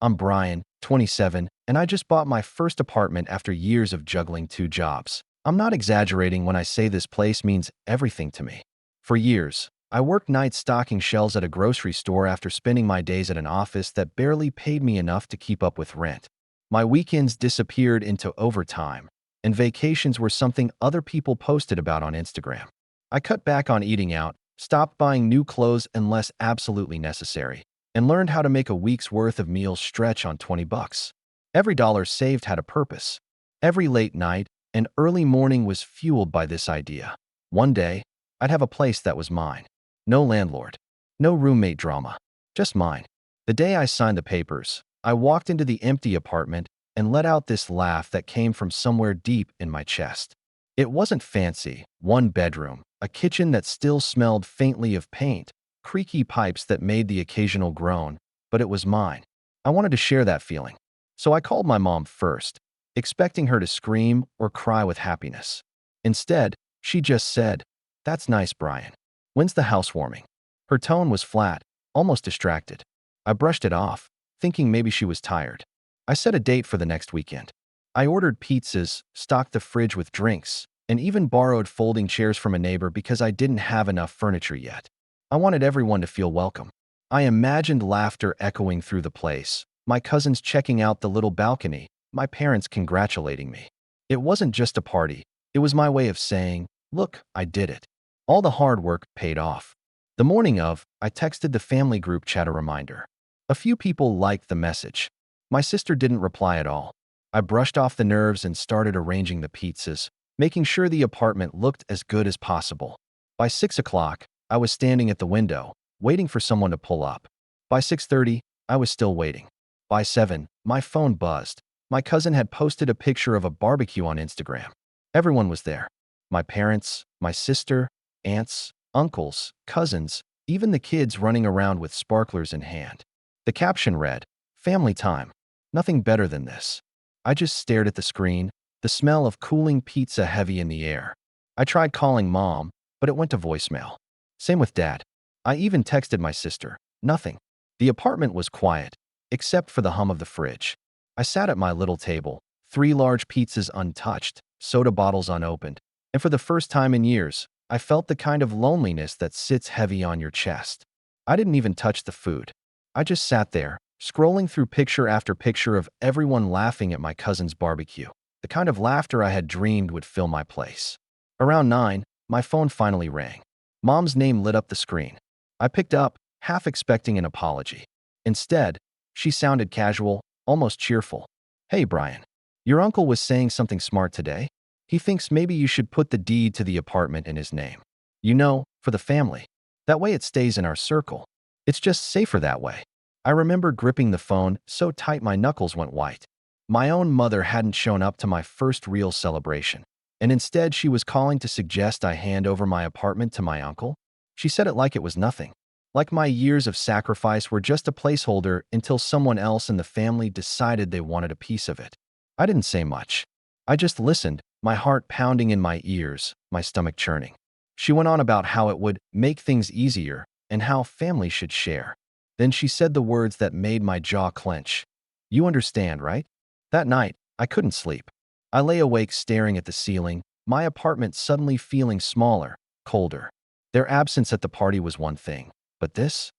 I'm Bryan, 27, and I just bought my first apartment after years of juggling two jobs. I'm not exaggerating when I say this place means everything to me. For years, I worked nights stocking shelves at a grocery store after spending my days at an office that barely paid me enough to keep up with rent. My weekends disappeared into overtime, and vacations were something other people posted about on Instagram. I cut back on eating out, stopped buying new clothes unless absolutely necessary, and learned how to make a week's worth of meals stretch on 20 bucks. Every dollar saved had a purpose. Every late night and early morning was fueled by this idea. One day, I'd have a place that was mine. No landlord, no roommate drama, just mine. The day I signed the papers, I walked into the empty apartment and let out this laugh that came from somewhere deep in my chest. It wasn't fancy, one bedroom, a kitchen that still smelled faintly of paint, creaky pipes that made the occasional groan, but it was mine. I wanted to share that feeling. So I called my mom first, expecting her to scream or cry with happiness. Instead, she just said, "That's nice, Bryan. When's the housewarming?" Her tone was flat, almost distracted. I brushed it off, thinking maybe she was tired. I set a date for the next weekend. I ordered pizzas, stocked the fridge with drinks, and even borrowed folding chairs from a neighbor because I didn't have enough furniture yet. I wanted everyone to feel welcome. I imagined laughter echoing through the place, my cousins checking out the little balcony, my parents congratulating me. It wasn't just a party. It was my way of saying, "Look, I did it." All the hard work paid off. The morning of, I texted the family group chat a reminder. A few people liked the message. My sister didn't reply at all. I brushed off the nerves and started arranging the pizzas, making sure the apartment looked as good as possible. By 6 o'clock, I was standing at the window, waiting for someone to pull up. By 6:30, I was still waiting. By 7, my phone buzzed. My cousin had posted a picture of a barbecue on Instagram. Everyone was there. My parents, my sister, aunts, uncles, cousins, even the kids running around with sparklers in hand. The caption read, "Family time. Nothing better than this." I just stared at the screen, the smell of cooling pizza heavy in the air. I tried calling Mom, but it went to voicemail. Same with Dad. I even texted my sister. Nothing. The apartment was quiet, except for the hum of the fridge. I sat at my little table, 3 large pizzas untouched, soda bottles unopened, and for the first time in years, I felt the kind of loneliness that sits heavy on your chest. I didn't even touch the food. I just sat there, scrolling through picture after picture of everyone laughing at my cousin's barbecue, the kind of laughter I had dreamed would fill my place. Around 9, my phone finally rang. Mom's name lit up the screen. I picked up, half expecting an apology. Instead, she sounded casual, almost cheerful. "Hey, Bryan. Your uncle was saying something smart today. He thinks maybe you should put the deed to the apartment in his name. You know, for the family. That way it stays in our circle. It's just safer that way." I remember gripping the phone so tight my knuckles went white. My own mother hadn't shown up to my first real celebration, and instead she was calling to suggest I hand over my apartment to my uncle. She said it like it was nothing, like my years of sacrifice were just a placeholder until someone else in the family decided they wanted a piece of it. I didn't say much. I just listened, my heart pounding in my ears, my stomach churning. She went on about how it would make things easier and how family should share. Then she said the words that made my jaw clench. "You understand, right?" That night, I couldn't sleep. I lay awake staring at the ceiling, my apartment suddenly feeling smaller, colder. Their absence at the party was one thing, but this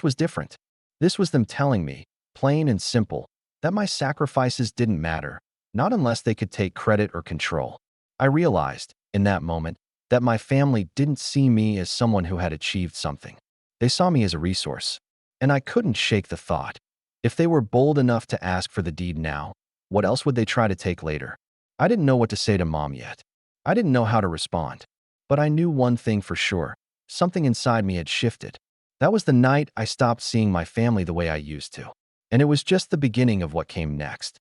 was different. This was them telling me, plain and simple, that my sacrifices didn't matter, not unless they could take credit or control. I realized, in that moment, that my family didn't see me as someone who had achieved something. They saw me as a resource. And I couldn't shake the thought. If they were bold enough to ask for the deed now, what else would they try to take later? I didn't know what to say to Mom yet. I didn't know how to respond. But I knew one thing for sure. Something inside me had shifted. That was the night I stopped seeing my family the way I used to. And it was just the beginning of what came next.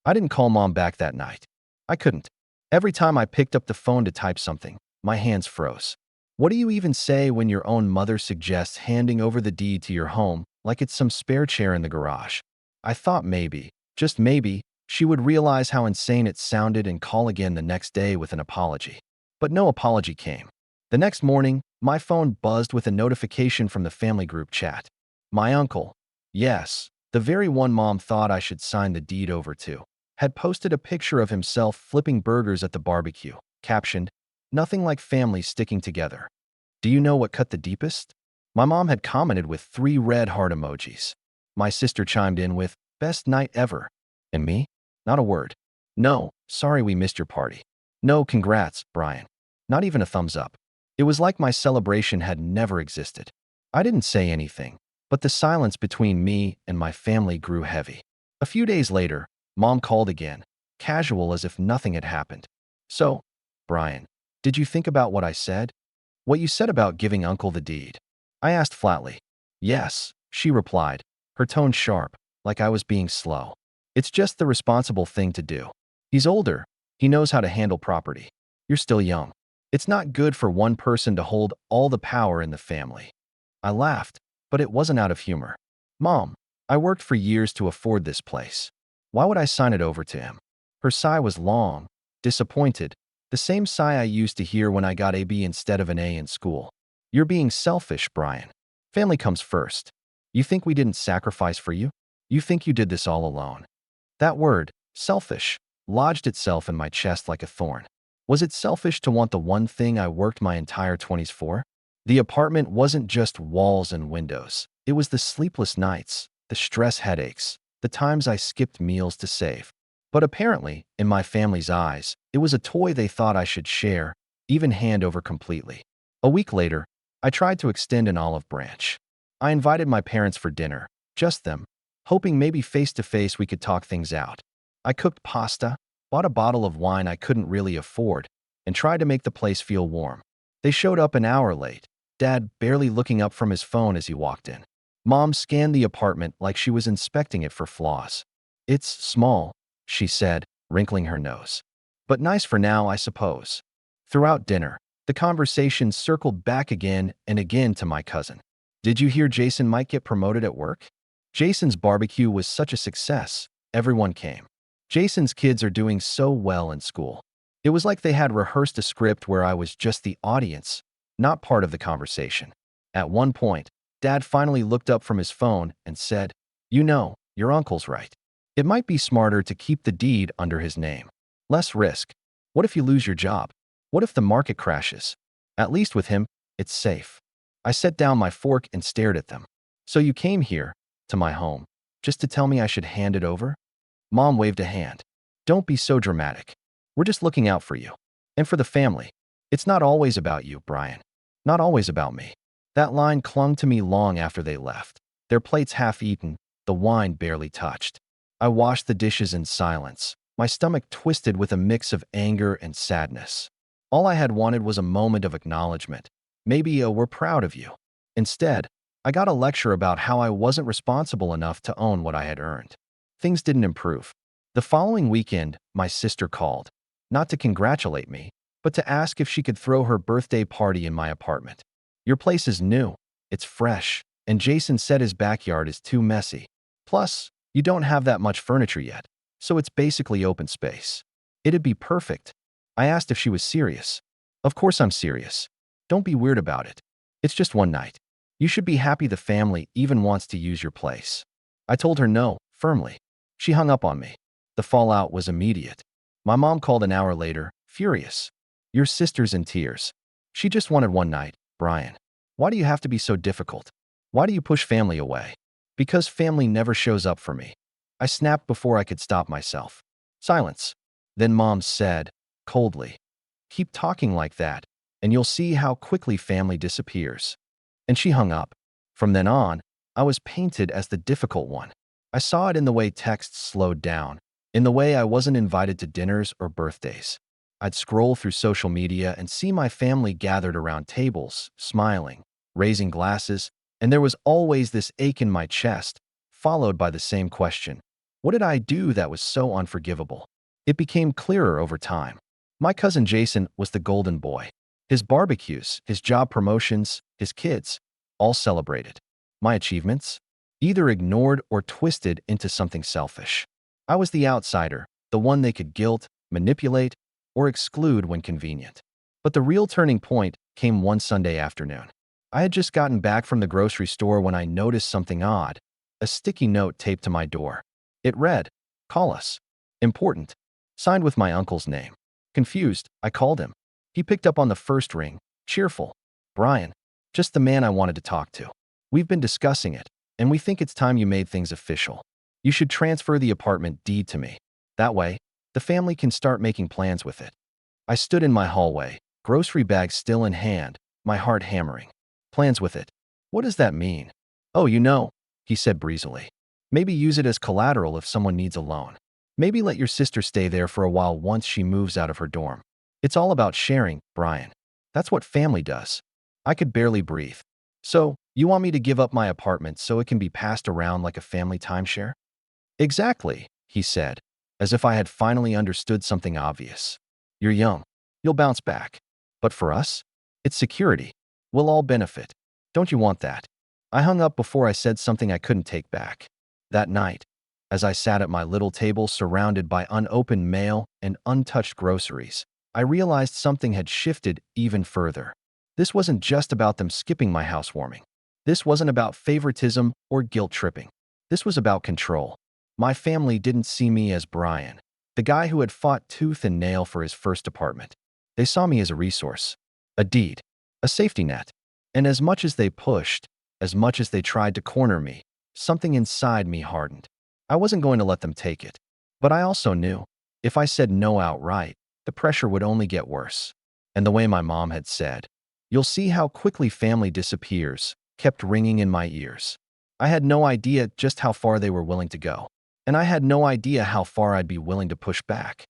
I didn't call Mom back that night. I couldn't. Every time I picked up the phone to type something, my hands froze. What do you even say when your own mother suggests handing over the deed to your home like it's some spare chair in the garage? I thought maybe, just maybe, she would realize how insane it sounded and call again the next day with an apology. But no apology came. The next morning, my phone buzzed with a notification from the family group chat. My uncle. Yes, The very one Mom thought I should sign the deed over to, had posted a picture of himself flipping burgers at the barbecue, captioned, "Nothing like family sticking together." Do you know what cut the deepest? My mom had commented with 3 red heart emojis. My sister chimed in with, "Best night ever." And me? Not a word. "No, sorry we missed your party." "No, congrats, Bryan." Not even a thumbs up. It was like my celebration had never existed. I didn't say anything, but the silence between me and my family grew heavy. A few days later, Mom called again, casual as if nothing had happened. "So, Bryan, did you think about what I said? What you said about giving Uncle the deed?" I asked flatly. "Yes," she replied, her tone sharp, like I was being slow. "It's just the responsible thing to do. He's older. He knows how to handle property. You're still young. It's not good for one person to hold all the power in the family." I laughed, but it wasn't out of humor. "Mom, I worked for years to afford this place. Why would I sign it over to him?" Her sigh was long, disappointed, the same sigh I used to hear when I got a B instead of an A in school. "You're being selfish, Bryan. Family comes first. You think we didn't sacrifice for you? You think you did this all alone?" That word, selfish, lodged itself in my chest like a thorn. Was it selfish to want the one thing I worked my entire 20s for? The apartment wasn't just walls and windows. It was the sleepless nights, the stress headaches, the times I skipped meals to save. But apparently, in my family's eyes, it was a toy they thought I should share, even hand over completely. A week later, I tried to extend an olive branch. I invited my parents for dinner, just them, hoping maybe face to face we could talk things out. I cooked pasta, bought a bottle of wine I couldn't really afford, and tried to make the place feel warm. They showed up an hour late, Dad barely looking up from his phone as he walked in. Mom scanned the apartment like she was inspecting it for flaws. "It's small," she said, wrinkling her nose. "But nice for now, I suppose." Throughout dinner, the conversation circled back again and again to my cousin. "Did you hear Jason might get promoted at work?" Jason's barbecue was such a success, everyone came. Jason's kids are doing so well in school. It was like they had rehearsed a script where I was just the audience, not part of the conversation. At one point, Dad finally looked up from his phone and said, "You know, your uncle's right. It might be smarter to keep the deed under his name. Less risk. What if you lose your job? What if the market crashes? At least with him, it's safe." I set down my fork and stared at them. "So you came here, to my home, just to tell me I should hand it over?" Mom waved a hand. "Don't be so dramatic. We're just looking out for you. And for the family. It's not always about you, Bryan. Not always about me." That line clung to me long after they left. Their plates half eaten, the wine barely touched. I washed the dishes in silence, my stomach twisted with a mix of anger and sadness. All I had wanted was a moment of acknowledgement. Maybe a "we're proud of you." Instead, I got a lecture about how I wasn't responsible enough to own what I had earned. Things didn't improve. The following weekend, my sister called, not to congratulate me, but to ask if she could throw her birthday party in my apartment. "Your place is new, it's fresh, and Jason said his backyard is too messy. Plus, you don't have that much furniture yet, so it's basically open space. It'd be perfect." I asked if she was serious. "Of course I'm serious. Don't be weird about it. It's just one night. You should be happy the family even wants to use your place." I told her no, firmly. She hung up on me. The fallout was immediate. My mom called an hour later, furious. "Your sister's in tears. She just wanted one night, Bryan. Why do you have to be so difficult? Why do you push family away?" "Because family never shows up for me." I snapped before I could stop myself. Silence. Then Mom said, coldly, "Keep talking like that, and you'll see how quickly family disappears." And she hung up. From then on, I was painted as the difficult one. I saw it in the way texts slowed down, in the way I wasn't invited to dinners or birthdays. I'd scroll through social media and see my family gathered around tables, smiling, raising glasses, and there was always this ache in my chest, followed by the same question. What did I do that was so unforgivable? It became clearer over time. My cousin Jason was the golden boy. His barbecues, his job promotions, his kids, all celebrated. My achievements? Either ignored or twisted into something selfish. I was the outsider, the one they could guilt, manipulate, or exclude when convenient. But the real turning point came one Sunday afternoon. I had just gotten back from the grocery store when I noticed something odd. a sticky note taped to my door. It read, "Call us. Important." Signed with my uncle's name. Confused, I called him. He picked up on the first ring, cheerful. "Bryan, just the man I wanted to talk to. We've been discussing it, and we think it's time you made things official. You should transfer the apartment deed to me. That way, the family can start making plans with it." I stood in my hallway, grocery bag still in hand, my heart hammering. Plans with it. What does that mean? "Oh, he said breezily. "Maybe use it as collateral if someone needs a loan. Maybe let your sister stay there for a while once she moves out of her dorm. It's all about sharing, Bryan. That's what family does." I could barely breathe. "So, you want me to give up my apartment so it can be passed around like a family timeshare?" "Exactly," he said, as if I had finally understood something obvious. "You're young. You'll bounce back. But for us, it's security. We'll all benefit. Don't you want that?" I hung up before I said something I couldn't take back. That night, as I sat at my little table surrounded by unopened mail and untouched groceries, I realized something had shifted even further. This wasn't just about them skipping my housewarming. This wasn't about favoritism or guilt tripping. This was about control. My family didn't see me as Bryan, the guy who had fought tooth and nail for his first apartment. They saw me as a resource, a deed, a safety net. And as much as they pushed, as much as they tried to corner me, something inside me hardened. I wasn't going to let them take it. But I also knew, if I said no outright, the pressure would only get worse. And the way my mom had said, "You'll see how quickly family disappears," kept ringing in my ears. I had no idea just how far they were willing to go. And I had no idea how far I'd be willing to push back.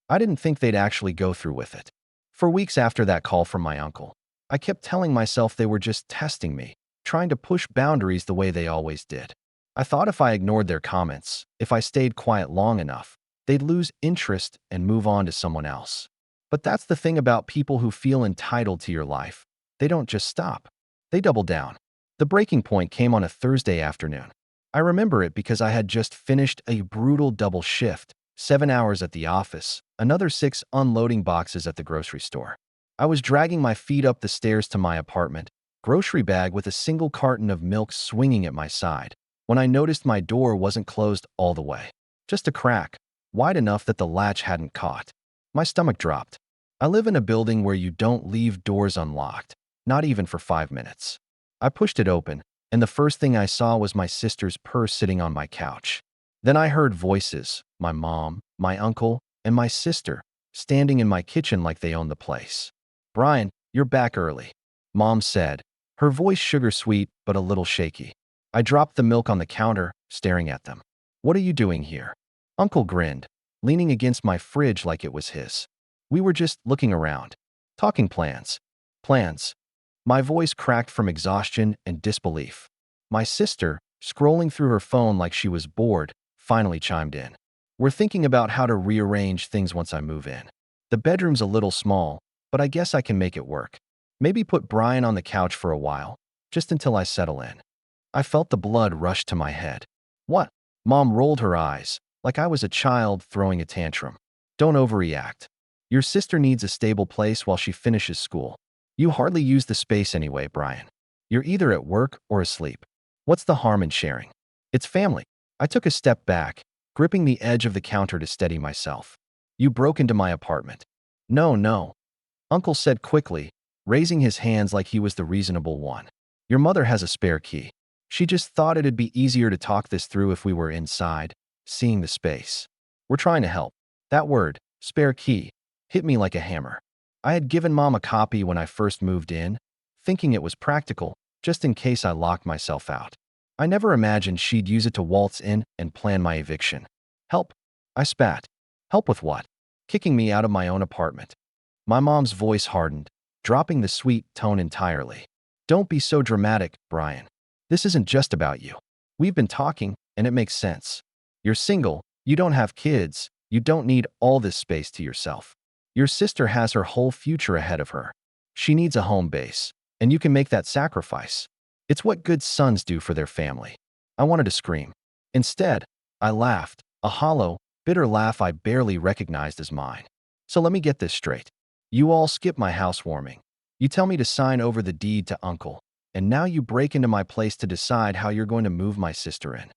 I didn't think they'd actually go through with it. For weeks after that call from my uncle, I kept telling myself they were just testing me, trying to push boundaries the way they always did. I thought if I ignored their comments, if I stayed quiet long enough, they'd lose interest and move on to someone else. But that's the thing about people who feel entitled to your life. They don't just stop. They double down. The breaking point came on a Thursday afternoon. I remember it because I had just finished a brutal double shift, 7 hours at the office, another 6 unloading boxes at the grocery store. I was dragging my feet up the stairs to my apartment, grocery bag with a single carton of milk swinging at my side, when I noticed my door wasn't closed all the way. Just a crack, wide enough that the latch hadn't caught. My stomach dropped. I live in a building where you don't leave doors unlocked, not even for 5 minutes. I pushed it open, and the first thing I saw was my sister's purse sitting on my couch. Then I heard voices, my mom, my uncle, and my sister, standing in my kitchen like they owned the place. "Bryan, you're back early," Mom said, her voice sugar-sweet but a little shaky. I dropped the milk on the counter, staring at them. "What are you doing here?" Uncle grinned, leaning against my fridge like it was his. "We were just looking around. Talking plans." "Plans?" My voice cracked from exhaustion and disbelief. My sister, scrolling through her phone like she was bored, finally chimed in. "We're thinking about how to rearrange things once I move in. The bedroom's a little small, but I guess I can make it work. Maybe put Bryan on the couch for a while, just until I settle in." I felt the blood rush to my head. "What?" Mom rolled her eyes, like I was a child throwing a tantrum. "Don't overreact. Your sister needs a stable place while she finishes school. You hardly use the space anyway, Bryan. You're either at work or asleep. What's the harm in sharing? It's family." I took a step back, gripping the edge of the counter to steady myself. "You broke into my apartment." No, Uncle said quickly, raising his hands like he was the reasonable one. "Your mother has a spare key. She just thought it'd be easier to talk this through if we were inside, seeing the space. We're trying to help." That word, spare key, hit me like a hammer. I had given Mom a copy when I first moved in, thinking it was practical, just in case I locked myself out. I never imagined she'd use it to waltz in and plan my eviction. "Help," I spat. "Help with what?" "Kicking me out of my own apartment." My mom's voice hardened, dropping the sweet tone entirely. "Don't be so dramatic, Bryan. This isn't just about you. We've been talking, and it makes sense. You're single, you don't have kids, you don't need all this space to yourself. Your sister has her whole future ahead of her. She needs a home base, and you can make that sacrifice. It's what good sons do for their family." I wanted to scream. Instead, I laughed, a hollow, bitter laugh I barely recognized as mine. "So let me get this straight. You all skip my housewarming. You tell me to sign over the deed to Uncle, and now you break into my place to decide how you're going to move my sister in.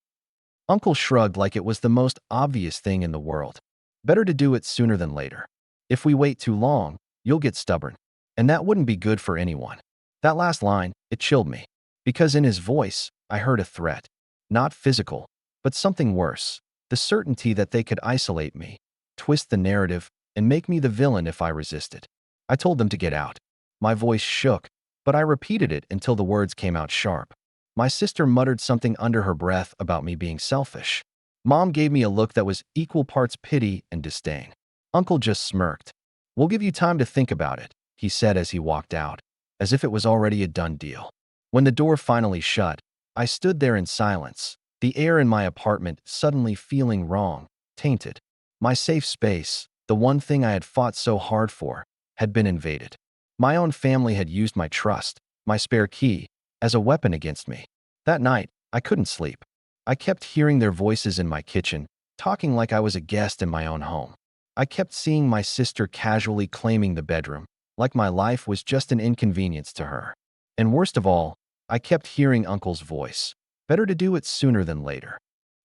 Uncle shrugged like it was the most obvious thing in the world. Better to do it sooner than later. If we wait too long, you'll get stubborn. And that wouldn't be good for anyone. That last line, it chilled me. Because in his voice, I heard a threat. Not physical, but something worse. The certainty that they could isolate me, twist the narrative, and make me the villain if I resisted. I told them to get out. My voice shook, but I repeated it until the words came out sharp. My sister muttered something under her breath about me being selfish. Mom gave me a look that was equal parts pity and disdain. Uncle just smirked. "We'll give you time to think about it," he said as he walked out, as if it was already a done deal. When the door finally shut, I stood there in silence, the air in my apartment suddenly feeling wrong, tainted. My safe space, the one thing I had fought so hard for, had been invaded. My own family had used my trust, my spare key, as a weapon against me. That night, I couldn't sleep. I kept hearing their voices in my kitchen, talking like I was a guest in my own home. I kept seeing my sister casually claiming the bedroom, like my life was just an inconvenience to her. And worst of all, I kept hearing Uncle's voice. Better to do it sooner than later.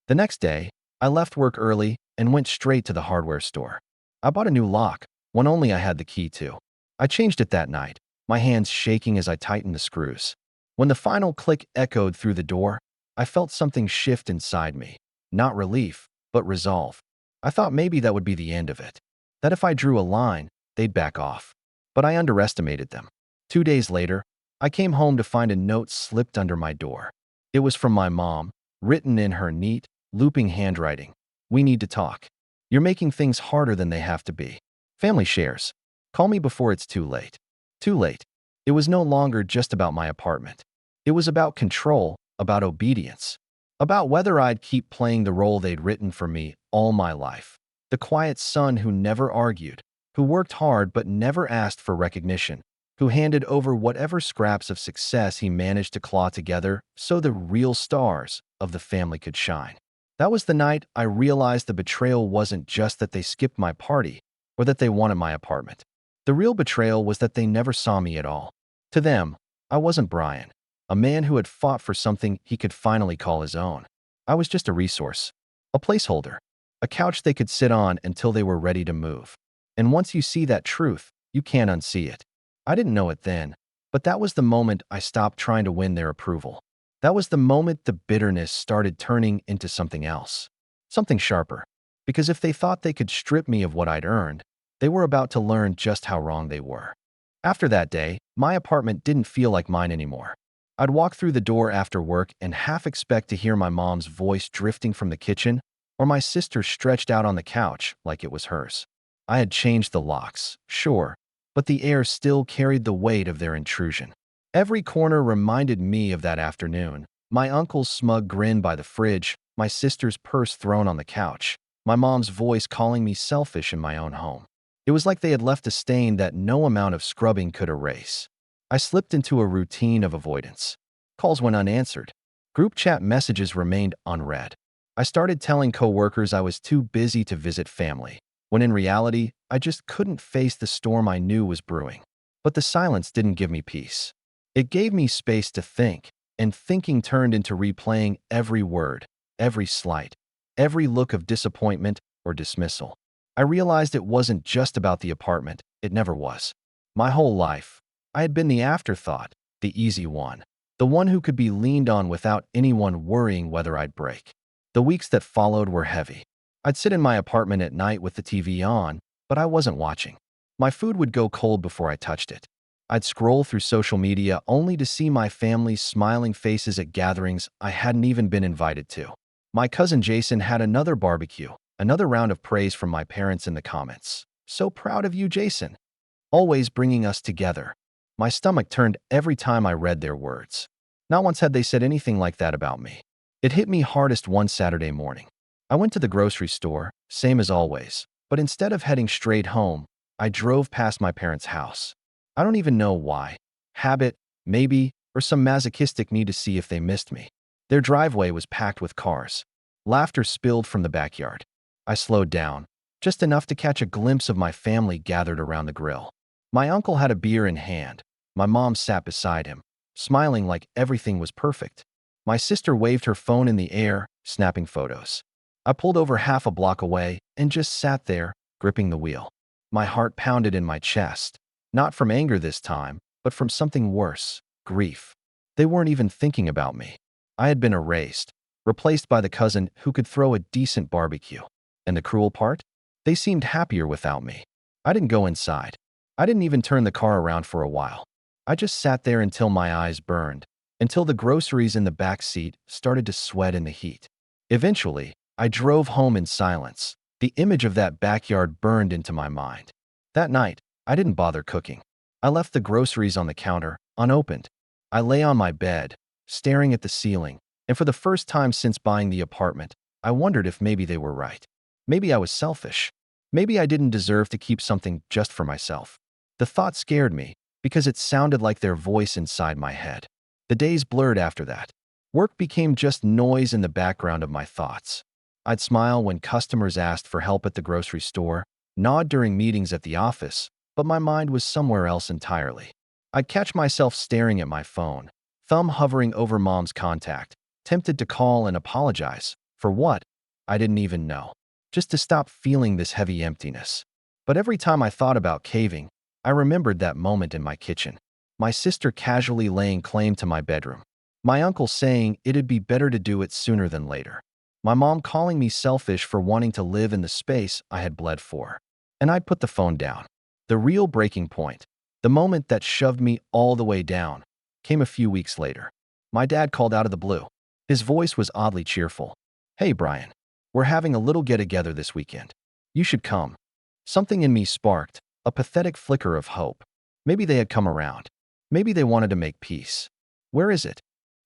The next day, I left work early and went straight to the hardware store. I bought a new lock, one only I had the key to. I changed it that night, my hands shaking as I tightened the screws. When the final click echoed through the door, I felt something shift inside me. Not relief, but resolve. I thought maybe that would be the end of it. That if I drew a line, they'd back off. But I underestimated them. 2 days later, I came home to find a note slipped under my door. It was from my mom, written in her neat, looping handwriting. "We need to talk. You're making things harder than they have to be. Family shares. Call me before it's too late." Too late. It was no longer just about my apartment. It was about control, about obedience, about whether I'd keep playing the role they'd written for me all my life. The quiet son who never argued, who worked hard but never asked for recognition, who handed over whatever scraps of success he managed to claw together so the real stars of the family could shine. That was the night I realized the betrayal wasn't just that they skipped my party or that they wanted my apartment. The real betrayal was that they never saw me at all. To them, I wasn't Bryan, a man who had fought for something he could finally call his own. I was just a resource, a placeholder, a couch they could sit on until they were ready to move. And once you see that truth, you can't unsee it. I didn't know it then, but that was the moment I stopped trying to win their approval. That was the moment the bitterness started turning into something else, something sharper. Because if they thought they could strip me of what I'd earned, they were about to learn just how wrong they were. After that day, my apartment didn't feel like mine anymore. I'd walk through the door after work and half expect to hear my mom's voice drifting from the kitchen or my sister stretched out on the couch like it was hers. I had changed the locks, sure, but the air still carried the weight of their intrusion. Every corner reminded me of that afternoon. My uncle's smug grin by the fridge, my sister's purse thrown on the couch, my mom's voice calling me selfish in my own home. It was like they had left a stain that no amount of scrubbing could erase. I slipped into a routine of avoidance. Calls went unanswered. Group chat messages remained unread. I started telling coworkers I was too busy to visit family, when in reality, I just couldn't face the storm I knew was brewing. But the silence didn't give me peace. It gave me space to think, and thinking turned into replaying every word, every slight, every look of disappointment or dismissal. I realized it wasn't just about the apartment. It never was. My whole life, I had been the afterthought, the easy one, the one who could be leaned on without anyone worrying whether I'd break. The weeks that followed were heavy. I'd sit in my apartment at night with the TV on, but I wasn't watching. My food would go cold before I touched it. I'd scroll through social media only to see my family's smiling faces at gatherings I hadn't even been invited to. My cousin Jason had another barbecue, another round of praise from my parents in the comments. "So proud of you, Jason." Always bringing us together. My stomach turned every time I read their words. Not once had they said anything like that about me. It hit me hardest one Saturday morning. I went to the grocery store, same as always, but instead of heading straight home, I drove past my parents' house. I don't even know why. Habit, maybe, or some masochistic need to see if they missed me. Their driveway was packed with cars. Laughter spilled from the backyard. I slowed down, just enough to catch a glimpse of my family gathered around the grill. My uncle had a beer in hand. My mom sat beside him, smiling like everything was perfect. My sister waved her phone in the air, snapping photos. I pulled over half a block away and just sat there, gripping the wheel. My heart pounded in my chest, not from anger this time, but from something worse, grief. They weren't even thinking about me. I had been erased, replaced by the cousin who could throw a decent barbecue. And the cruel part? They seemed happier without me. I didn't go inside. I didn't even turn the car around for a while. I just sat there until my eyes burned, until the groceries in the back seat started to sweat in the heat. Eventually, I drove home in silence. The image of that backyard burned into my mind. That night, I didn't bother cooking. I left the groceries on the counter, unopened. I lay on my bed, staring at the ceiling, and for the first time since buying the apartment, I wondered if maybe they were right. Maybe I was selfish. Maybe I didn't deserve to keep something just for myself. The thought scared me because it sounded like their voice inside my head. The days blurred after that. Work became just noise in the background of my thoughts. I'd smile when customers asked for help at the grocery store, nod during meetings at the office, but my mind was somewhere else entirely. I'd catch myself staring at my phone, thumb hovering over mom's contact, tempted to call and apologize. For what? I didn't even know. Just to stop feeling this heavy emptiness. But every time I thought about caving, I remembered that moment in my kitchen. My sister casually laying claim to my bedroom. My uncle saying it'd be better to do it sooner than later. My mom calling me selfish for wanting to live in the space I had bled for. And I'd put the phone down. The real breaking point, the moment that shoved me all the way down, came a few weeks later. My dad called out of the blue. His voice was oddly cheerful. "Hey, Bryan. We're having a little get-together this weekend. You should come." Something in me sparked, a pathetic flicker of hope. Maybe they had come around. Maybe they wanted to make peace. "Where is it?"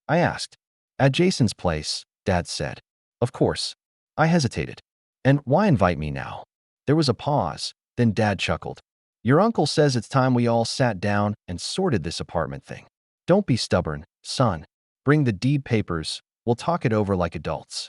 I asked. "At Jason's place," Dad said. Of course. I hesitated. "And why invite me now?" There was a pause, then Dad chuckled. "Your uncle says it's time we all sat down and sorted this apartment thing. Don't be stubborn, son. Bring the deed papers, we'll talk it over like adults."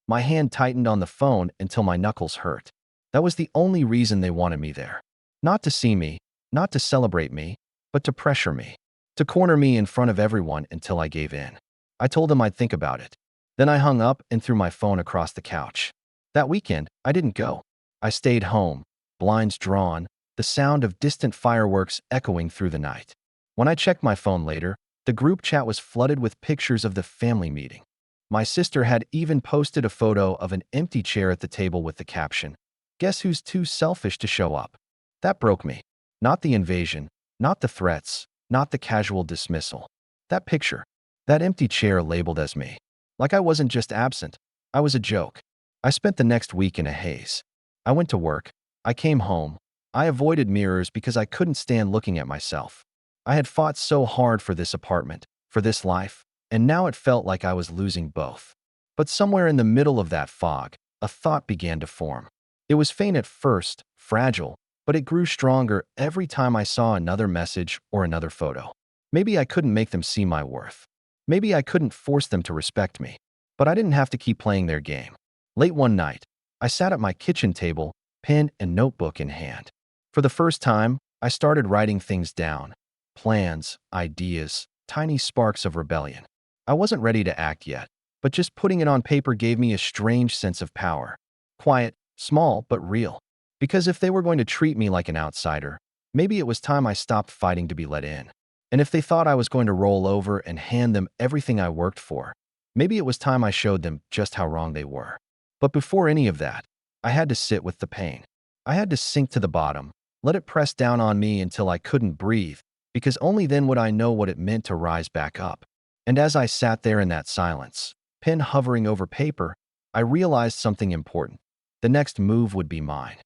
My hand tightened on the phone until my knuckles hurt. That was the only reason they wanted me there. Not to see me, not to celebrate me, but to pressure me. To corner me in front of everyone until I gave in. I told them I'd think about it. Then I hung up and threw my phone across the couch. That weekend, I didn't go. I stayed home, blinds drawn, the sound of distant fireworks echoing through the night. When I checked my phone later, the group chat was flooded with pictures of the family meeting. My sister had even posted a photo of an empty chair at the table with the caption, "Guess who's too selfish to show up?" That broke me. Not the invasion, not the threats, not the casual dismissal. That picture, that empty chair labeled as me. Like I wasn't just absent, I was a joke. I spent the next week in a haze. I went to work. I came home. I avoided mirrors because I couldn't stand looking at myself. I had fought so hard for this apartment, for this life, and now it felt like I was losing both. But somewhere in the middle of that fog, a thought began to form. It was faint at first, fragile, but it grew stronger every time I saw another message or another photo. Maybe I couldn't make them see my worth. Maybe I couldn't force them to respect me. But I didn't have to keep playing their game. Late one night, I sat at my kitchen table, pen and notebook in hand. For the first time, I started writing things down. Plans, ideas, tiny sparks of rebellion. I wasn't ready to act yet, but just putting it on paper gave me a strange sense of power. Quiet, small, but real. Because if they were going to treat me like an outsider, maybe it was time I stopped fighting to be let in. And if they thought I was going to roll over and hand them everything I worked for, maybe it was time I showed them just how wrong they were. But before any of that, I had to sit with the pain. I had to sink to the bottom, let it press down on me until I couldn't breathe, because only then would I know what it meant to rise back up. And as I sat there in that silence, pen hovering over paper, I realized something important. The next move would be mine.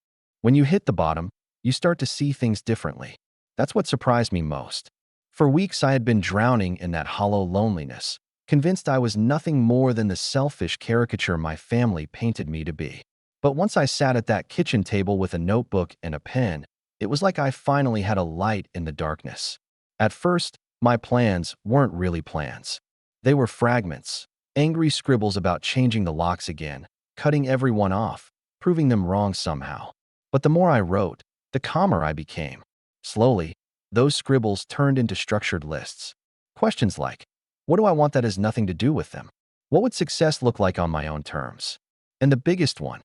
When you hit the bottom, you start to see things differently. That's what surprised me most. For weeks I had been drowning in that hollow loneliness, convinced I was nothing more than the selfish caricature my family painted me to be. But once I sat at that kitchen table with a notebook and a pen, it was like I finally had a light in the darkness. At first, my plans weren't really plans. They were fragments, angry scribbles about changing the locks again, cutting everyone off, proving them wrong somehow. But the more I wrote, the calmer I became. Slowly, those scribbles turned into structured lists. Questions like, what do I want that has nothing to do with them? What would success look like on my own terms? And the biggest one,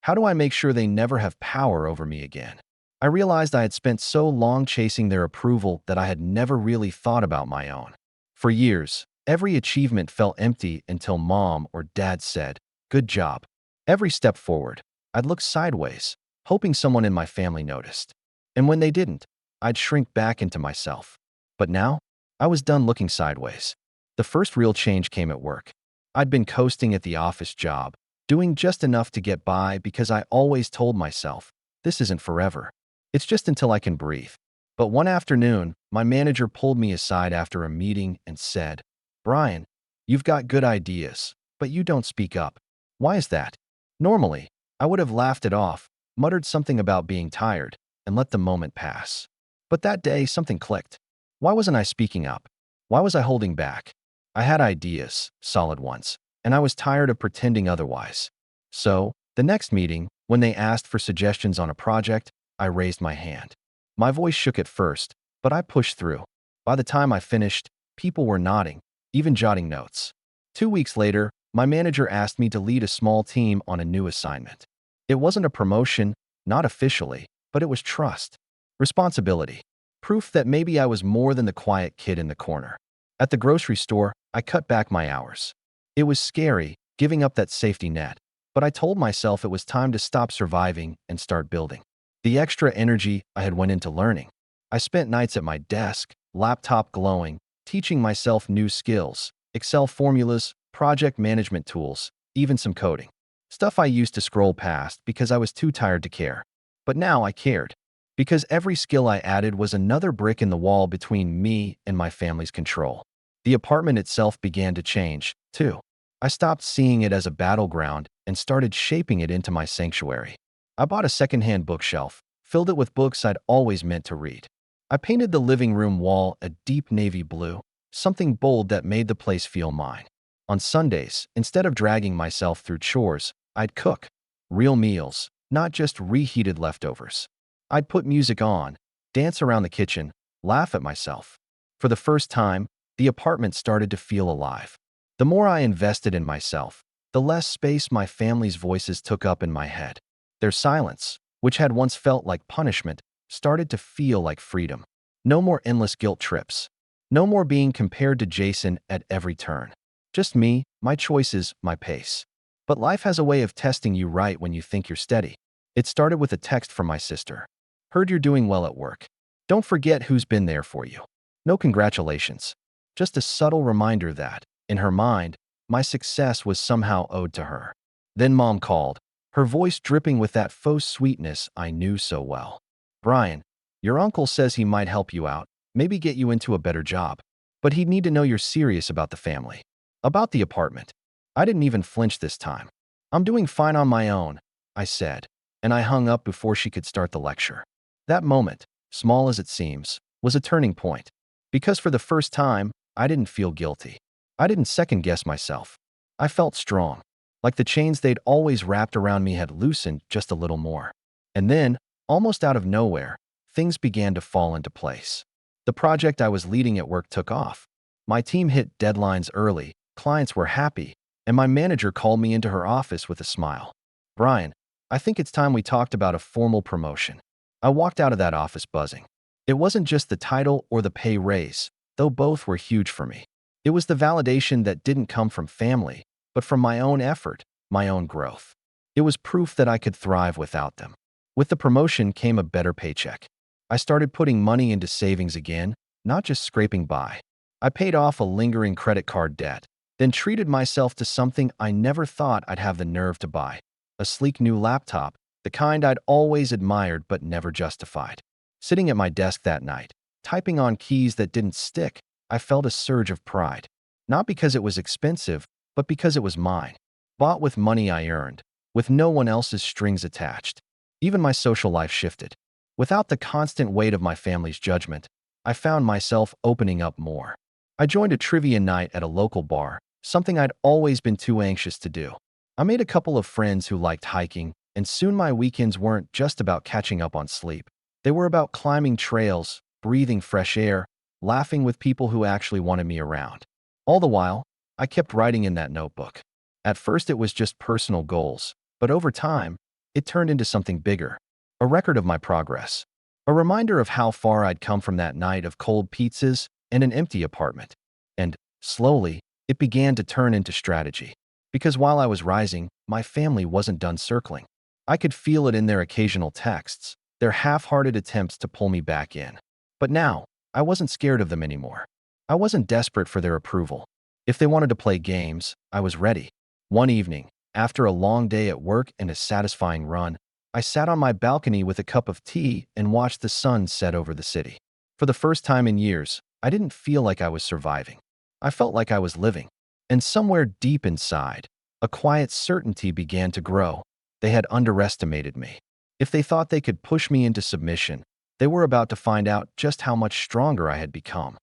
how do I make sure they never have power over me again? I realized I had spent so long chasing their approval that I had never really thought about my own. For years, every achievement felt empty until mom or dad said, "Good job." Every step forward, I'd look sideways, hoping someone in my family noticed. And when they didn't, I'd shrink back into myself. But now, I was done looking sideways. The first real change came at work. I'd been coasting at the office job, doing just enough to get by because I always told myself, this isn't forever. It's just until I can breathe. But one afternoon, my manager pulled me aside after a meeting and said, "Bryan, you've got good ideas, but you don't speak up. Why is that?" Normally, I would have laughed it off, muttered something about being tired, and let the moment pass. But that day, something clicked. Why wasn't I speaking up? Why was I holding back? I had ideas, solid ones, and I was tired of pretending otherwise. So, the next meeting, when they asked for suggestions on a project, I raised my hand. My voice shook at first, but I pushed through. By the time I finished, people were nodding, even jotting notes. 2 weeks later, my manager asked me to lead a small team on a new assignment. It wasn't a promotion, not officially, but it was trust, responsibility, proof that maybe I was more than the quiet kid in the corner. At the grocery store, I cut back my hours. It was scary, giving up that safety net, but I told myself it was time to stop surviving and start building. The extra energy I had went into learning. I spent nights at my desk, laptop glowing, teaching myself new skills, Excel formulas, project management tools, even some coding. Stuff I used to scroll past because I was too tired to care. But now I cared, because every skill I added was another brick in the wall between me and my family's control. The apartment itself began to change, too. I stopped seeing it as a battleground and started shaping it into my sanctuary. I bought a secondhand bookshelf, filled it with books I'd always meant to read. I painted the living room wall a deep navy blue, something bold that made the place feel mine. On Sundays, instead of dragging myself through chores, I'd cook. Real meals, not just reheated leftovers. I'd put music on, dance around the kitchen, laugh at myself. For the first time, the apartment started to feel alive. The more I invested in myself, the less space my family's voices took up in my head. Their silence, which had once felt like punishment, started to feel like freedom. No more endless guilt trips. No more being compared to Jason at every turn. Just me, my choices, my pace. But life has a way of testing you right when you think you're steady. It started with a text from my sister. "Heard you're doing well at work. Don't forget who's been there for you." No congratulations. Just a subtle reminder that, in her mind, my success was somehow owed to her. Then Mom called, her voice dripping with that faux sweetness I knew so well. "Bryan, your uncle says he might help you out, maybe get you into a better job. But he'd need to know you're serious about the family. About the apartment." I didn't even flinch this time. "I'm doing fine on my own," I said, and I hung up before she could start the lecture. That moment, small as it seems, was a turning point. Because for the first time, I didn't feel guilty. I didn't second-guess myself. I felt strong, like the chains they'd always wrapped around me had loosened just a little more. And then, almost out of nowhere, things began to fall into place. The project I was leading at work took off. My team hit deadlines early, clients were happy, and my manager called me into her office with a smile. "Bryan, I think it's time we talked about a formal promotion." I walked out of that office buzzing. It wasn't just the title or the pay raise, though both were huge for me. It was the validation that didn't come from family, but from my own effort, my own growth. It was proof that I could thrive without them. With the promotion came a better paycheck. I started putting money into savings again, not just scraping by. I paid off a lingering credit card debt, then treated myself to something I never thought I'd have the nerve to buy. A sleek new laptop, the kind I'd always admired but never justified. Sitting at my desk that night, typing on keys that didn't stick, I felt a surge of pride. Not because it was expensive, but because it was mine. Bought with money I earned, with no one else's strings attached. Even my social life shifted. Without the constant weight of my family's judgment, I found myself opening up more. I joined a trivia night at a local bar, something I'd always been too anxious to do. I made a couple of friends who liked hiking, and soon my weekends weren't just about catching up on sleep. They were about climbing trails, breathing fresh air, laughing with people who actually wanted me around. All the while, I kept writing in that notebook. At first, it was just personal goals, but over time, it turned into something bigger, a record of my progress, a reminder of how far I'd come from that night of cold pizzas and an empty apartment. And slowly, it began to turn into strategy. Because while I was rising, my family wasn't done circling. I could feel it in their occasional texts, their half-hearted attempts to pull me back in. But now, I wasn't scared of them anymore. I wasn't desperate for their approval. If they wanted to play games, I was ready. One evening, after a long day at work and a satisfying run, I sat on my balcony with a cup of tea and watched the sun set over the city. For the first time in years, I didn't feel like I was surviving. I felt like I was living. And somewhere deep inside, a quiet certainty began to grow. They had underestimated me. If they thought they could push me into submission, they were about to find out just how much stronger I had become.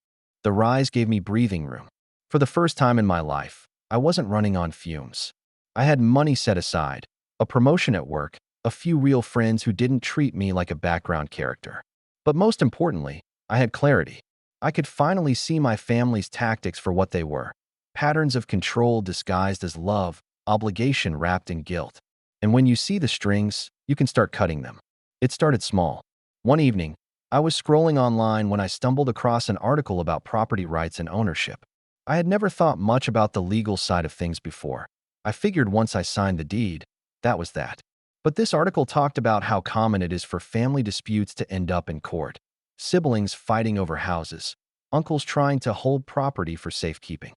The rise gave me breathing room. For the first time in my life, I wasn't running on fumes. I had money set aside, a promotion at work, a few real friends who didn't treat me like a background character. But most importantly, I had clarity. I could finally see my family's tactics for what they were: patterns of control disguised as love, obligation wrapped in guilt. And when you see the strings, you can start cutting them. It started small. One evening, I was scrolling online when I stumbled across an article about property rights and ownership. I had never thought much about the legal side of things before. I figured once I signed the deed, that was that. But this article talked about how common it is for family disputes to end up in court. Siblings fighting over houses, uncles trying to hold property for safekeeping.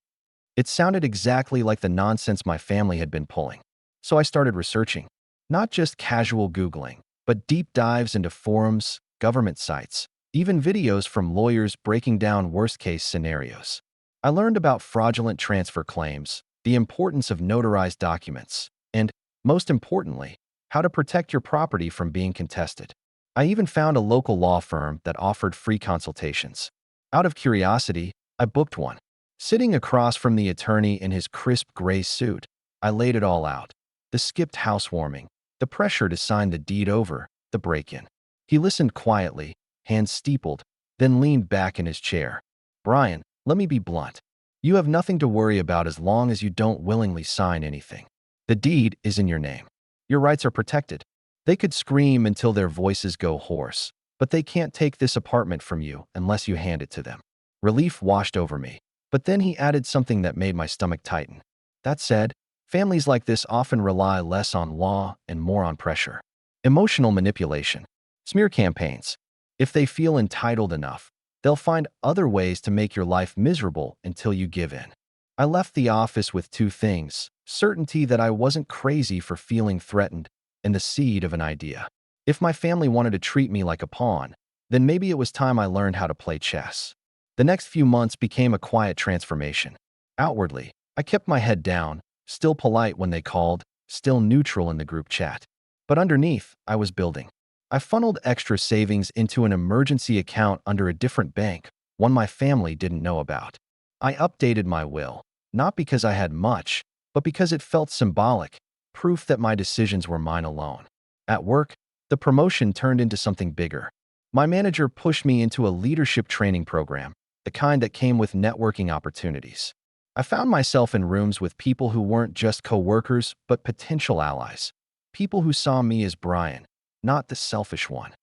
It sounded exactly like the nonsense my family had been pulling. So I started researching. Not just casual Googling, but deep dives into forums, government sites, even videos from lawyers breaking down worst-case scenarios. I learned about fraudulent transfer claims, the importance of notarized documents, and, most importantly, how to protect your property from being contested. I even found a local law firm that offered free consultations. Out of curiosity, I booked one. Sitting across from the attorney in his crisp gray suit, I laid it all out. The skipped housewarming, the pressure to sign the deed over, the break-in. He listened quietly, hands steepled, then leaned back in his chair. "Bryan, let me be blunt. You have nothing to worry about as long as you don't willingly sign anything. The deed is in your name. Your rights are protected. They could scream until their voices go hoarse, but they can't take this apartment from you unless you hand it to them." Relief washed over me. But then he added something that made my stomach tighten. That said, families like this often rely less on law and more on pressure. Emotional manipulation. Smear campaigns. If they feel entitled enough, they'll find other ways to make your life miserable until you give in. I left the office with two things: certainty that I wasn't crazy for feeling threatened, and the seed of an idea. If my family wanted to treat me like a pawn, then maybe it was time I learned how to play chess. The next few months became a quiet transformation. Outwardly, I kept my head down, still polite when they called, still neutral in the group chat. But underneath, I was building. I funneled extra savings into an emergency account under a different bank, one my family didn't know about. I updated my will, not because I had much, but because it felt symbolic, proof that my decisions were mine alone. At work, the promotion turned into something bigger. My manager pushed me into a leadership training program, the kind that came with networking opportunities. I found myself in rooms with people who weren't just coworkers, but potential allies. People who saw me as Bryan, not the selfish one.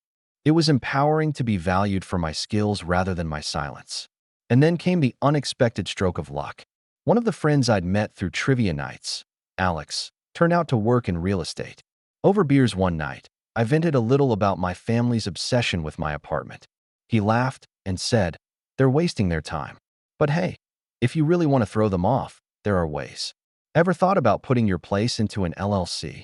It was empowering to be valued for my skills rather than my silence. And then came the unexpected stroke of luck. One of the friends I'd met through trivia nights, Alex, turned out to work in real estate. Over beers one night, I vented a little about my family's obsession with my apartment. He laughed and said, "They're wasting their time. But hey, if you really want to throw them off, there are ways. Ever thought about putting your place into an LLC?"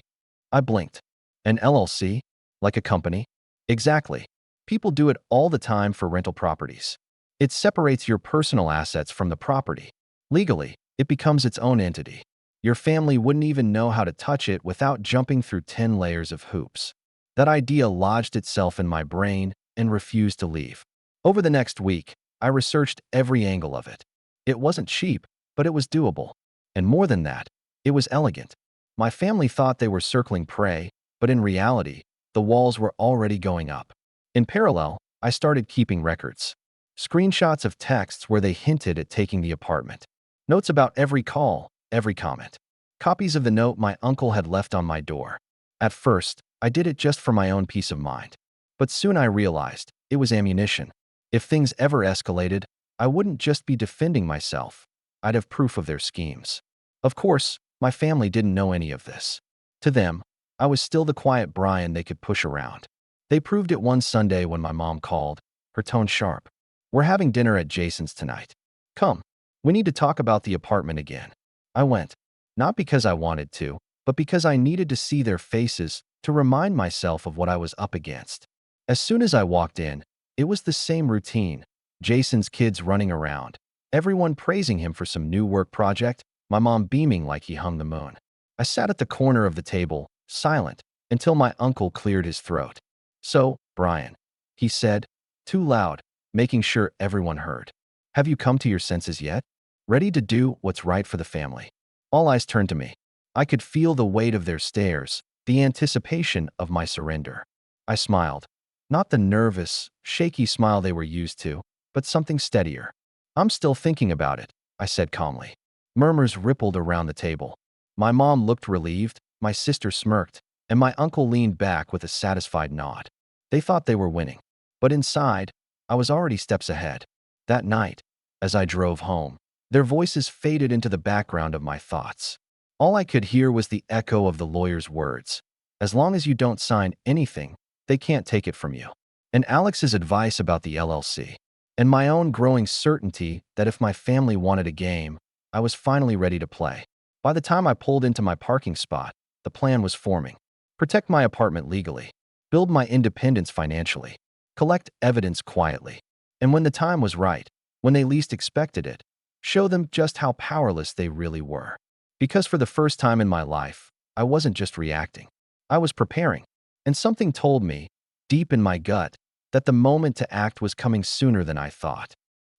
I blinked. An LLC? Like a company? Exactly. People do it all the time for rental properties. It separates your personal assets from the property. Legally, it becomes its own entity. Your family wouldn't even know how to touch it without jumping through 10 layers of hoops. That idea lodged itself in my brain and refused to leave. Over the next week, I researched every angle of it. It wasn't cheap, but it was doable. And more than that, it was elegant. My family thought they were circling prey, but in reality, the walls were already going up. In parallel, I started keeping records. Screenshots of texts where they hinted at taking the apartment. Notes about every call, every comment. Copies of the note my uncle had left on my door. At first, I did it just for my own peace of mind. But soon I realized it was ammunition. If things ever escalated, I wouldn't just be defending myself. I'd have proof of their schemes. Of course, my family didn't know any of this. To them, I was still the quiet Bryan they could push around. They proved it one Sunday when my mom called, her tone sharp. "We're having dinner at Jason's tonight. Come. We need to talk about the apartment again." I went, not because I wanted to, but because I needed to see their faces to remind myself of what I was up against. As soon as I walked in, it was the same routine. Jason's kids running around, everyone praising him for some new work project, my mom beaming like he hung the moon. I sat at the corner of the table, silent, until my uncle cleared his throat. "So, Bryan," he said, too loud, making sure everyone heard. "Have you come to your senses yet? Ready to do what's right for the family?" All eyes turned to me. I could feel the weight of their stares, the anticipation of my surrender. I smiled. Not the nervous, shaky smile they were used to, but something steadier. "I'm still thinking about it," I said calmly. Murmurs rippled around the table. My mom looked relieved, my sister smirked, and my uncle leaned back with a satisfied nod. They thought they were winning. But inside, I was already steps ahead. That night, as I drove home, their voices faded into the background of my thoughts. All I could hear was the echo of the lawyer's words. "As long as you don't sign anything, they can't take it from you." And Alex's advice about the LLC. And my own growing certainty that if my family wanted a game, I was finally ready to play. By the time I pulled into my parking spot, the plan was forming. Protect my apartment legally. Build my independence financially. Collect evidence quietly. And when the time was right, when they least expected it, show them just how powerless they really were. Because for the first time in my life, I wasn't just reacting. I was preparing. And something told me, deep in my gut, that the moment to act was coming sooner than I thought.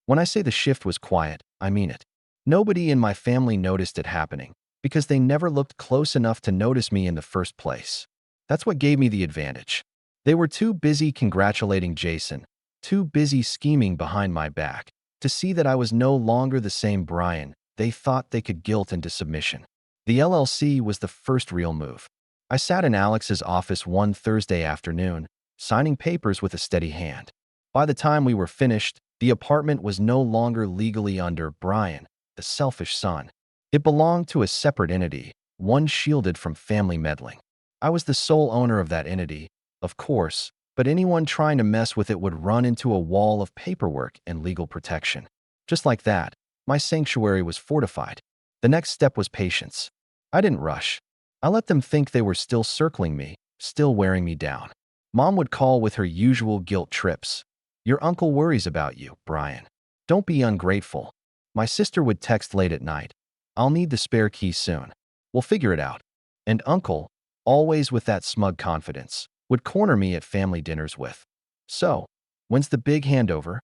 When I say the shift was quiet, I mean it. Nobody in my family noticed it happening, because they never looked close enough to notice me in the first place. That's what gave me the advantage. They were too busy congratulating Jason, too busy scheming behind my back, to see that I was no longer the same Bryan they thought they could guilt into submission. The LLC was the first real move. I sat in Alex's office one Thursday afternoon, signing papers with a steady hand. By the time we were finished, the apartment was no longer legally under Bryan, the selfish son. It belonged to a separate entity, one shielded from family meddling. I was the sole owner of that entity, of course, but anyone trying to mess with it would run into a wall of paperwork and legal protection. Just like that, my sanctuary was fortified. The next step was patience. I didn't rush. I let them think they were still circling me, still wearing me down. Mom would call with her usual guilt trips. "Your uncle worries about you, Bryan. Don't be ungrateful." My sister would text late at night. "I'll need the spare key soon. We'll figure it out." And uncle, always with that smug confidence, would corner me at family dinners with, "So, when's the big handover?"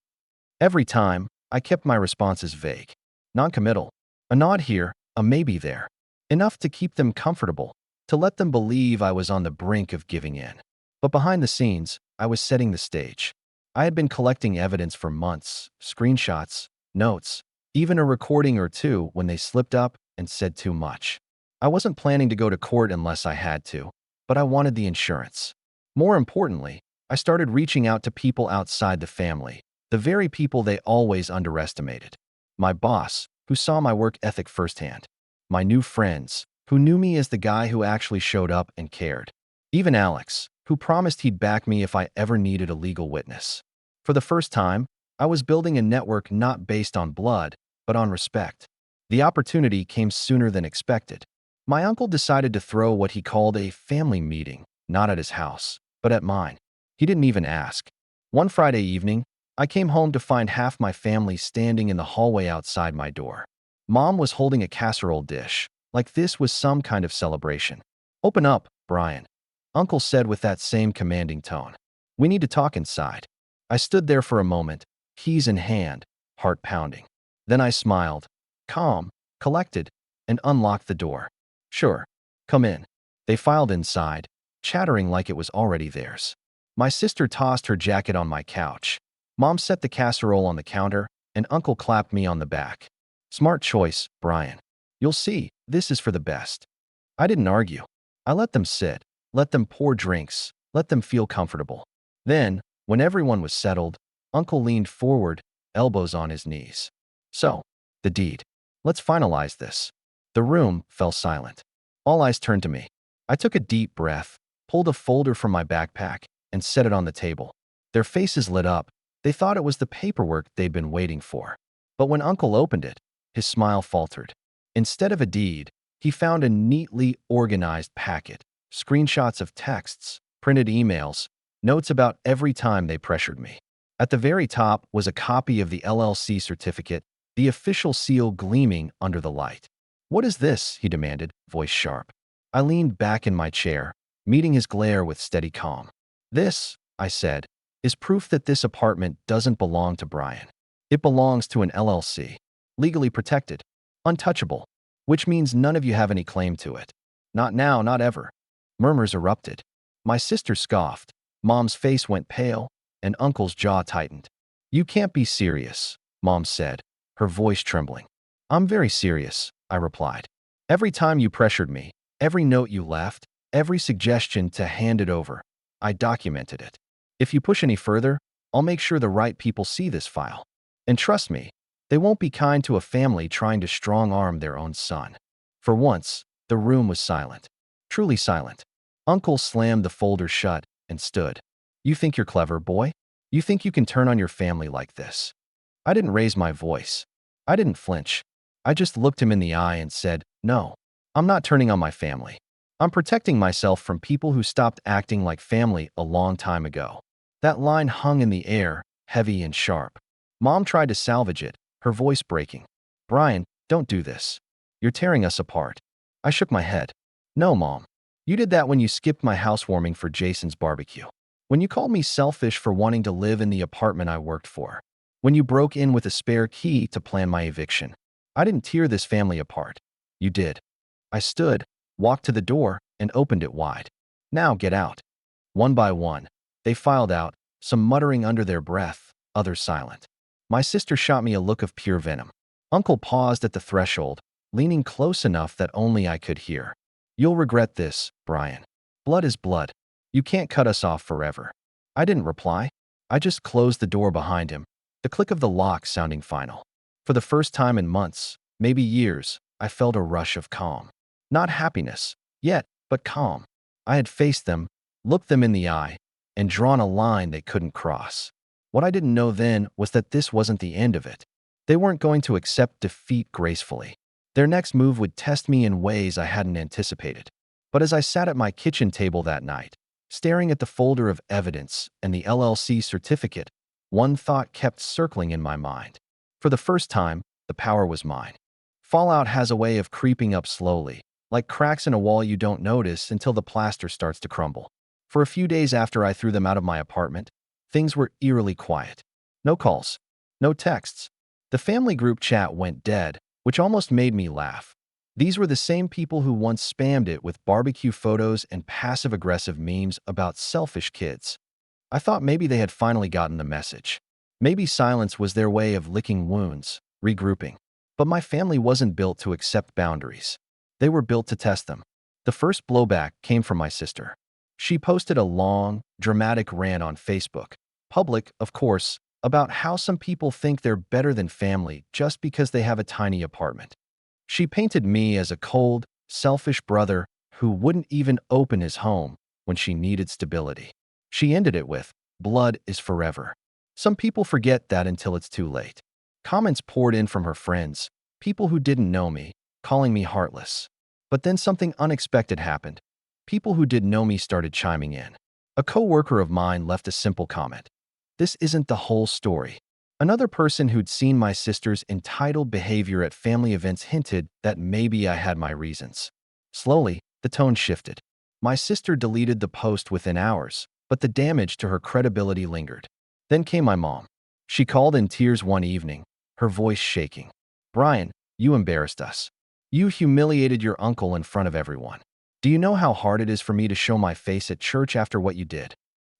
Every time, I kept my responses vague. Non-committal. A nod here, a maybe there. Enough to keep them comfortable, to let them believe I was on the brink of giving in. But behind the scenes, I was setting the stage. I had been collecting evidence for months, screenshots, notes, even a recording or two when they slipped up and said too much. I wasn't planning to go to court unless I had to, but I wanted the insurance. More importantly, I started reaching out to people outside the family, the very people they always underestimated. My boss, who saw my work ethic firsthand. My new friends, who knew me as the guy who actually showed up and cared. Even Alex, who promised he'd back me if I ever needed a legal witness. For the first time, I was building a network not based on blood, but on respect. The opportunity came sooner than expected. My uncle decided to throw what he called a family meeting, not at his house, but at mine. He didn't even ask. One Friday evening, I came home to find half my family standing in the hallway outside my door. Mom was holding a casserole dish, like this was some kind of celebration. "Open up, Bryan," Uncle said with that same commanding tone. "We need to talk inside." I stood there for a moment, keys in hand, heart pounding. Then I smiled, calm, collected, and unlocked the door. "Sure, come in." They filed inside, chattering like it was already theirs. My sister tossed her jacket on my couch. Mom set the casserole on the counter, and Uncle clapped me on the back. Smart choice, Bryan. You'll see, this is for the best. I didn't argue. I let them sit, let them pour drinks, let them feel comfortable. Then, when everyone was settled, Uncle leaned forward, elbows on his knees. So, the deed. Let's finalize this. The room fell silent. All eyes turned to me. I took a deep breath, pulled a folder from my backpack, and set it on the table. Their faces lit up. They thought it was the paperwork they'd been waiting for. But when Uncle opened it, his smile faltered. Instead of a deed, he found a neatly organized packet, screenshots of texts, printed emails, notes about every time they pressured me. At the very top was a copy of the LLC certificate, the official seal gleaming under the light. "What is this?" he demanded, voice sharp. I leaned back in my chair, meeting his glare with steady calm. "This," I said, "is proof that this apartment doesn't belong to Bryan. It belongs to an LLC, legally protected, untouchable, which means none of you have any claim to it. Not now, not ever." Murmurs erupted. My sister scoffed, Mom's face went pale, and Uncle's jaw tightened. "You can't be serious," Mom said, her voice trembling. "I'm very serious," I replied. "Every time you pressured me, every note you left, every suggestion to hand it over, I documented it. If you push any further, I'll make sure the right people see this file. And trust me, they won't be kind to a family trying to strong-arm their own son." For once, the room was silent. Truly silent. Uncle slammed the folder shut and stood. "You think you're clever, boy? You think you can turn on your family like this?" I didn't raise my voice. I didn't flinch. I just looked him in the eye and said, "No, I'm not turning on my family. I'm protecting myself from people who stopped acting like family a long time ago." That line hung in the air, heavy and sharp. Mom tried to salvage it, her voice breaking. "Bryan, don't do this. You're tearing us apart." I shook my head. "No, Mom. You did that when you skipped my housewarming for Jason's barbecue. When you called me selfish for wanting to live in the apartment I worked for. When you broke in with a spare key to plan my eviction. I didn't tear this family apart. You did." I stood, walked to the door, and opened it wide. "Now get out." One by one, they filed out, some muttering under their breath, others silent. My sister shot me a look of pure venom. Uncle paused at the threshold, leaning close enough that only I could hear. "You'll regret this, Bryan. Blood is blood. You can't cut us off forever." I didn't reply. I just closed the door behind him, the click of the lock sounding final. For the first time in months, maybe years, I felt a rush of calm. Not happiness, yet, but calm. I had faced them, looked them in the eye, and drawn a line they couldn't cross. What I didn't know then was that this wasn't the end of it. They weren't going to accept defeat gracefully. Their next move would test me in ways I hadn't anticipated. But as I sat at my kitchen table that night, staring at the folder of evidence and the LLC certificate, one thought kept circling in my mind. For the first time, the power was mine. Fallout has a way of creeping up slowly, like cracks in a wall you don't notice until the plaster starts to crumble. For a few days after I threw them out of my apartment, things were eerily quiet. No calls, no texts. The family group chat went dead, which almost made me laugh. These were the same people who once spammed it with barbecue photos and passive-aggressive memes about selfish kids. I thought maybe they had finally gotten the message. Maybe silence was their way of licking wounds, regrouping. But my family wasn't built to accept boundaries. They were built to test them. The first blowback came from my sister. She posted a long, dramatic rant on Facebook, public, of course, about how some people think they're better than family just because they have a tiny apartment. She painted me as a cold, selfish brother who wouldn't even open his home when she needed stability. She ended it with, "Blood is forever." Some people forget that until it's too late. Comments poured in from her friends, people who didn't know me, calling me heartless. But then something unexpected happened. People who did know me started chiming in. A coworker of mine left a simple comment. "This isn't the whole story." Another person who'd seen my sister's entitled behavior at family events hinted that maybe I had my reasons. Slowly, the tone shifted. My sister deleted the post within hours, but the damage to her credibility lingered. Then came my mom. She called in tears one evening, her voice shaking. "Bryan, you embarrassed us. You humiliated your uncle in front of everyone. Do you know how hard it is for me to show my face at church after what you did?"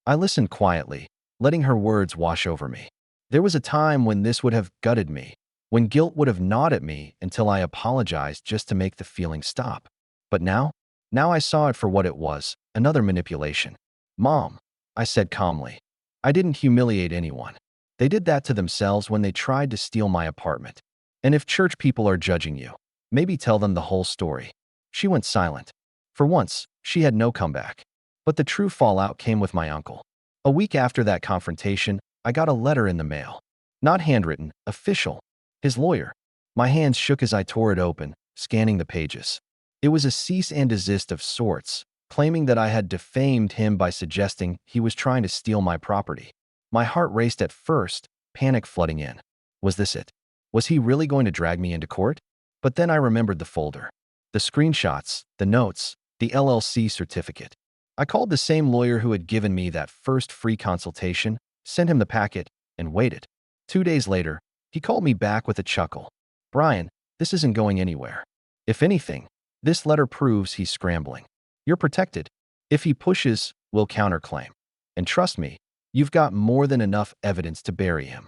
I listened quietly, letting her words wash over me. There was a time when this would have gutted me, when guilt would have gnawed at me until I apologized just to make the feeling stop. But now I saw it for what it was, another manipulation. Mom, I said calmly, I didn't humiliate anyone. They did that to themselves when they tried to steal my apartment. And if church people are judging you, maybe tell them the whole story. She went silent. For once, she had no comeback. But the true fallout came with my uncle. A week after that confrontation, I got a letter in the mail. Not handwritten, official. His lawyer. My hands shook as I tore it open, scanning the pages. It was a cease and desist of sorts, claiming that I had defamed him by suggesting he was trying to steal my property. My heart raced at first, panic flooding in. Was this it? Was he really going to drag me into court? But then I remembered the folder. The screenshots, the notes, the LLC certificate. I called the same lawyer who had given me that first free consultation, sent him the packet, and waited. 2 days later, he called me back with a chuckle. Bryan, this isn't going anywhere. If anything, this letter proves he's scrambling. You're protected. If he pushes, we'll counterclaim. And trust me, you've got more than enough evidence to bury him.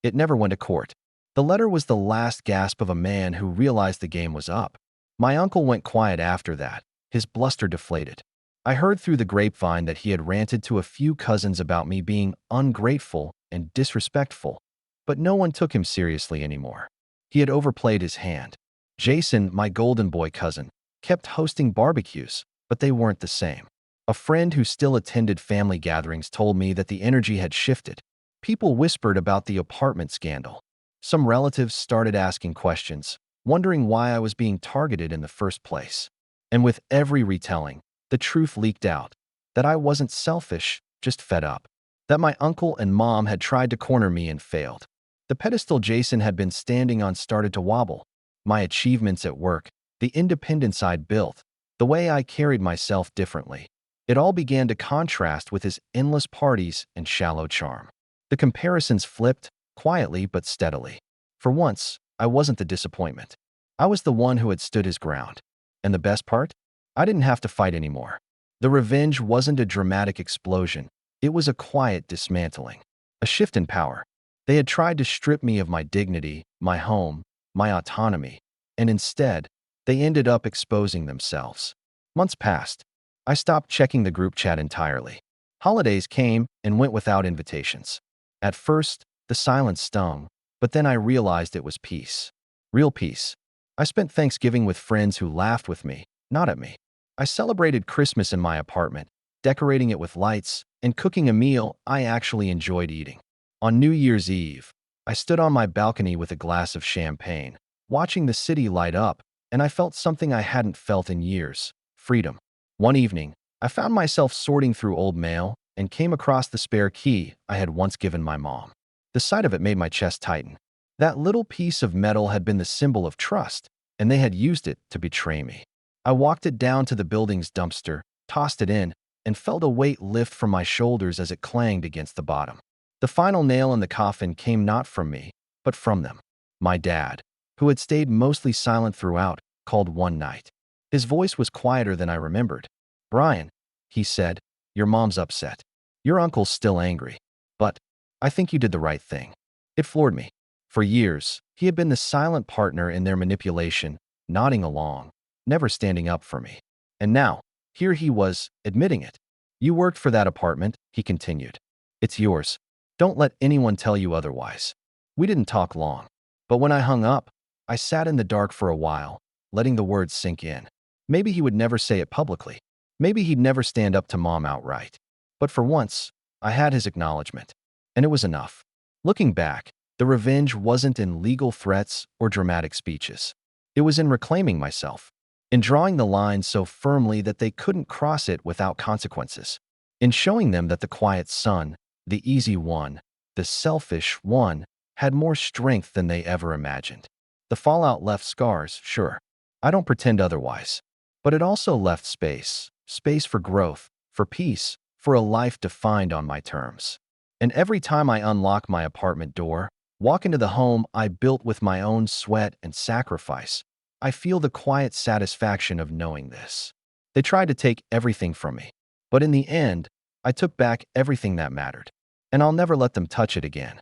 It never went to court. The letter was the last gasp of a man who realized the game was up. My uncle went quiet after that, his bluster deflated. I heard through the grapevine that he had ranted to a few cousins about me being ungrateful and disrespectful, but no one took him seriously anymore. He had overplayed his hand. Jason, my golden boy cousin, kept hosting barbecues, but they weren't the same. A friend who still attended family gatherings told me that the energy had shifted. People whispered about the apartment scandal. Some relatives started asking questions, wondering why I was being targeted in the first place. And with every retelling, the truth leaked out. That I wasn't selfish, just fed up. That my uncle and mom had tried to corner me and failed. The pedestal Jason had been standing on started to wobble. My achievements at work, the independence I'd built, the way I carried myself differently. It all began to contrast with his endless parties and shallow charm. The comparisons flipped, quietly but steadily. For once, I wasn't the disappointment. I was the one who had stood his ground. And the best part? I didn't have to fight anymore. The revenge wasn't a dramatic explosion. It was a quiet dismantling. A shift in power. They had tried to strip me of my dignity, my home, my autonomy, and instead, they ended up exposing themselves. Months passed. I stopped checking the group chat entirely. Holidays came and went without invitations. At first, the silence stung, but then I realized it was peace. Real peace. I spent Thanksgiving with friends who laughed with me, not at me. I celebrated Christmas in my apartment, decorating it with lights and cooking a meal I actually enjoyed eating. On New Year's Eve, I stood on my balcony with a glass of champagne, watching the city light up, and I felt something I hadn't felt in years: freedom. One evening, I found myself sorting through old mail and came across the spare key I had once given my mom. The sight of it made my chest tighten. That little piece of metal had been the symbol of trust, and they had used it to betray me. I walked it down to the building's dumpster, tossed it in, and felt a weight lift from my shoulders as it clanged against the bottom. The final nail in the coffin came not from me, but from them. My dad, who had stayed mostly silent throughout, called one night. His voice was quieter than I remembered. Bryan, he said, your mom's upset. Your uncle's still angry. But I think you did the right thing. It floored me. For years, he had been the silent partner in their manipulation, nodding along, never standing up for me. And now, here he was, admitting it. You worked for that apartment, he continued. It's yours. Don't let anyone tell you otherwise. We didn't talk long. But when I hung up, I sat in the dark for a while, letting the words sink in. Maybe he would never say it publicly. Maybe he'd never stand up to mom outright. But for once, I had his acknowledgement. And it was enough. Looking back, the revenge wasn't in legal threats or dramatic speeches. It was in reclaiming myself. In drawing the line so firmly that they couldn't cross it without consequences. In showing them that the quiet son, the easy one, the selfish one, had more strength than they ever imagined. The fallout left scars, sure. I don't pretend otherwise. But it also left space. Space for growth, for peace, for a life defined on my terms. And every time I unlock my apartment door, walk into the home I built with my own sweat and sacrifice, I feel the quiet satisfaction of knowing this. They tried to take everything from me. But in the end, I took back everything that mattered. And I'll never let them touch it again.